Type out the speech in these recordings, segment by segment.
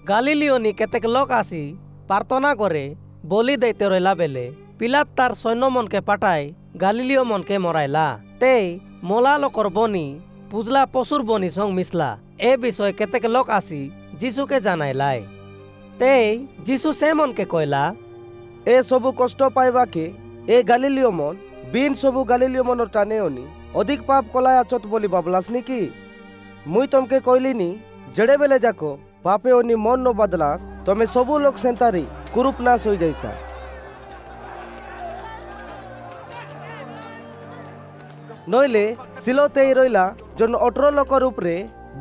গালিলিওনি কেতেক লোক আসি প্রার্থনা করে বলি দেইতে রইলা বেলে পিলাত তার সৈন্য মনকে পাঠায় গালিলিও মনকে মরাইলা তেই মোলা লোকর বনি পুজলা পশুর বনি সঙ্গ মিশলা এ বিষয়ে কেতেক লোক আসি যিশুকে জানাইলাই তেই যিশু সে মনকে কইলা এ সবু কষ্ট পাইবাকে এ গালিলিও মন বিন সবু গালিলিও মনর টানে অনি অধিক পাপ কলায় আচত বলি বাবলাস নিকি মুই তমকে কইলিনি জেড়ে বেলে যাকো পাপে অনি মন ন বদলাস তুমি সবু লোক সেন্তারি কুরুপ নাশ হয়ে যাইসা নইলে সিলোতেই রইলা জন 18 লোকর উপরে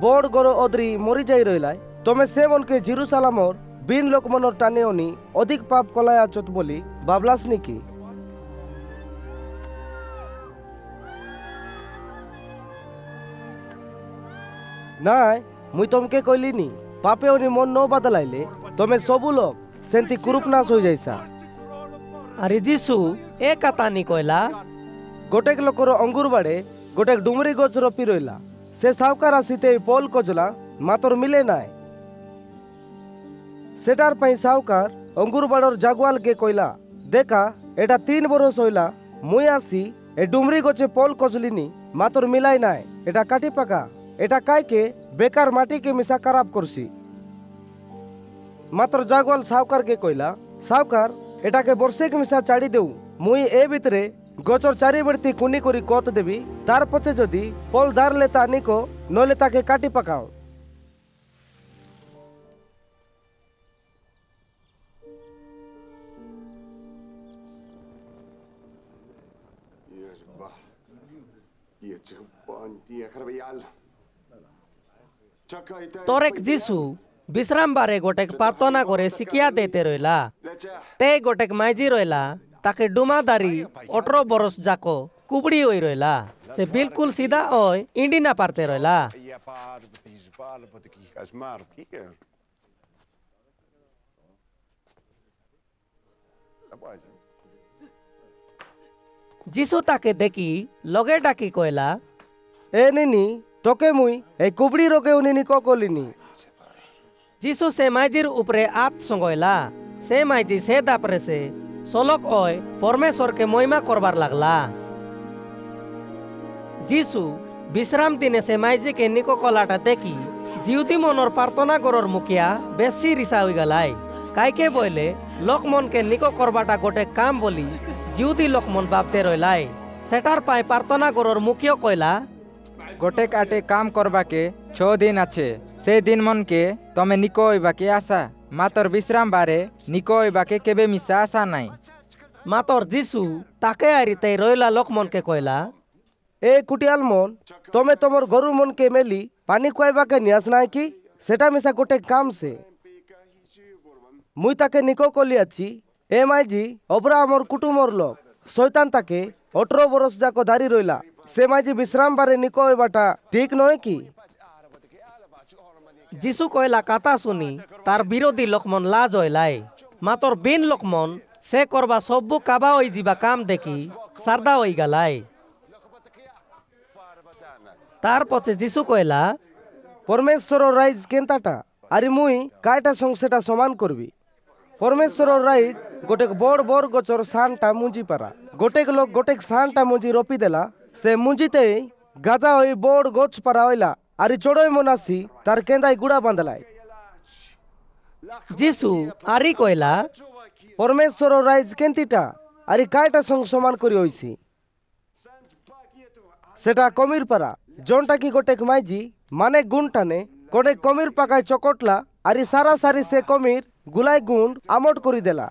বড় গড় অদ্রি মরি যাই রইলাই তুমি সে মনকে জেরুসালামর বিন লোক মনর টানে অনি অধিক পাপ কলায় আচত বলি বাবলাস নিকি নাই মুই তমকে কইলিনি পাপে অনি মন ন বদলাইলে তুমি সবু লোক সেন্তি কুরুপ নাশ হয়ে যাইসা আরে যিশু এ কাতানি কইলা গোটেক লোকর অঙ্গুর বাড়ে গোটেক ডুমরি গছ রপি রইলা সে সাউকার আসিতে পল কজলা মাতর মিলে নাই সেটার পাই সাউকার অঙ্গুর বাড়র জাগুয়ালকে কইলা দেখা এটা 3 বরস হইলা মুই আসি এ ডুমরি গছে পল কজলিনি মাতর মিলাই নাই এটা কাটি পাকা এটা কাইকে বেকার মাটিকে মিশা খারাপ করছি মাত্র জাগুয়াল সাউকারকে কইলা সাউকার এটাকে বর্ষেকে মিশা চাড়ি দেউ মুই এ ভিতরে গছর চারিবেড়তি কুনি করি কত দেবি তার পথে যদি পল ধারলে তা নিকো নইলে তাকে কাটি পাকাও তোরেক যিশু বিশ্রাম বারে গোটেক প্রার্থনা করে শিখিয়া দিতে রইলা তে গোটেক মাইজি রইলা তাকে ডুমাদারি 18 বরস যাকো কুবড়ি হই রইলা সে বিলকুল সিধা ওই ইন্ডি না পারতে রইলা যিশু তাকে দেখি লগে ডাকি কইলা এ নিনি তোকে মুই এই কুবড়ি রোগে উনি কলিনি যিশু সে মাইজির উপরে আত সঙ্গইলা সে মাইজি সে দাপরে সে সলক ওই পরমেশ্বরকে মহিমা করবার লাগলা যিশু বিশ্রাম দিনে সে মাইজিকে নিকো কলাটা দেখি জিউতি মনর প্রার্থনা করর মুখিয়া বেশি রিসা হয়ে গেলাই কাইকে বইলে লোকমনকে নিকো করবাটা গোটে কাম বলি জিউতি লোকমন ভাবতে রইলাই সেটার পাই প্রার্থনা করর মুখিও কইলা গোটে কাটে কাম করবাকে 6 দিন আছে সে দিন মনকে তুমি নিকো হইবাকে আসা মাতর বিশ্রাম বারে নিকো হইবাকে কেবে মিশা আসা নাই মাতর যিশু তাকে আরিতে রইলা লোকমনকে কইলা এ কুটিয়াল মন তুমি তোমার গরু মনকে মেলি পানি কুয়াইবাকে নিয়াস নাই কি সেটা মিশা গোটে কাম সে মুই তাকে নিকো কলিয়াছি এ মাইজি অবরা আমার কুটুমর লোক শয়তান তাকে 18 বরস যাকো দাঁড়ি রইলা সে মাইজি বিশ্রাম বারে নিকো হইবাটা ঠিক নয় কি যিশু কইলা কথা শুনি তার বিরোধী লোকমন লাজ হইলাই মাতর বিন লোকমন সে করবা সব্বু কাবা হই যাবা কাম দেখি সারদা হই গেলাই তার পছে যিশু কইলা পরমেশ্বর রাইজ কেনতাটা আরে মুই কায়টা সঙ্গে সেটা সমান করবি পরমেশ্বর রাইজ গোটেক বড় বড় গছর সানটা মুঞ্জি পারা গোটেক লোক গোটেক সানটা মুঞ্জি রপি দেলা সে মুঞ্জিতে গাজা হই বড় গছ পারা হইলা আরে চড়ই মনাসি তার কেন্দাই গুড়া বাঁধলাই যিশু আরি কইলা পরমেশ্বর রাইজ কেন্তিটা আরে কায়টা সঙ্গে সমান করি হইছি সেটা কমির পারা জনটা কি গোটেক মাইজি মানে গুণ টানে গোটেক কমির পাকায় চকটলা আরে সারা সারি সে কমির গুলাই গুণ আমট করি দেলা